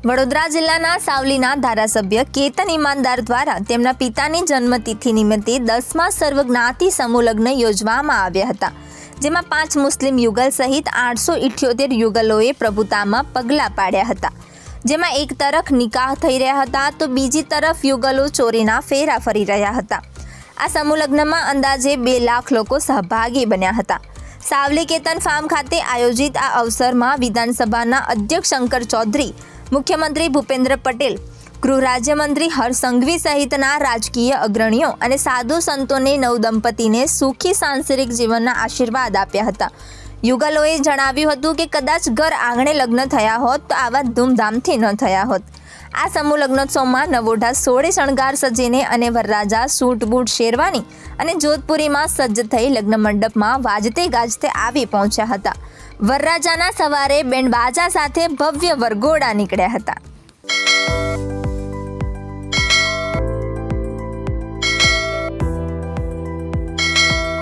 વડોદરા જિલ્લાના સાવલીના ધારાસભ્ય કેતન ઈમાનદાર દ્વારા તેમના પિતાની જન્મતિથિ નિમિત્તે 10મા સર્વજ્ઞાતિ સમૂહ લગ્ન યોજવામાં આવ્યા હતા, જેમાં 5 મુસ્લિમ યુગલ સહિત 878 યુગલોએ પ્રભુતામાં પગલાં પાડ્યા હતા, જેમાં એક તરફ નિકાહ થઈ રહ્યા હતા તો બીજી તરફ યુગલો ચોરીના ફેરા ફરી રહ્યા હતા। આ સમૂહ લગ્નમાં અંદાજે 2 લાખ લોકો સહભાગી બન્યા હતા। સાવલી કેતન ફાર્મ ખાતે આયોજિત આ અવસરમાં વિધાનસભાના અધ્યક્ષ શંકર ચૌધરી, મુખ્યમંત્રી ભૂપેન્દ્ર પટેલ, ગૃહ રાજ્યમંત્રી હર્ષ સંઘવી સહિતના રાજકીય અગ્રણીઓ અને સાધુ સંતોને નવદંપતીને સુખી સાંસારિક જીવનના આશીર્વાદ આપ્યા હતા। યુગલોએ જણાવ્યું હતું કે કદાચ ઘર આંગણે લગ્ન થયા હોત તો આવા ધૂમધામથી ન થયા હોત। આ સમૂહ લગ્નોત્સવમાં નવોઢા 16 શણગાર સજીને અને વરરાજા સૂટ બૂટ શેરવાની અને જોધપુરીમાં સજ્જ થઈ લગ્ન મંડપમાં વાજતે ગાજતે આવી પહોંચ્યા હતા। વરરાજાના સવારે બેન્ડ બાજા સાથે ભવ્ય વરઘોડા નીકળ્યા હતા।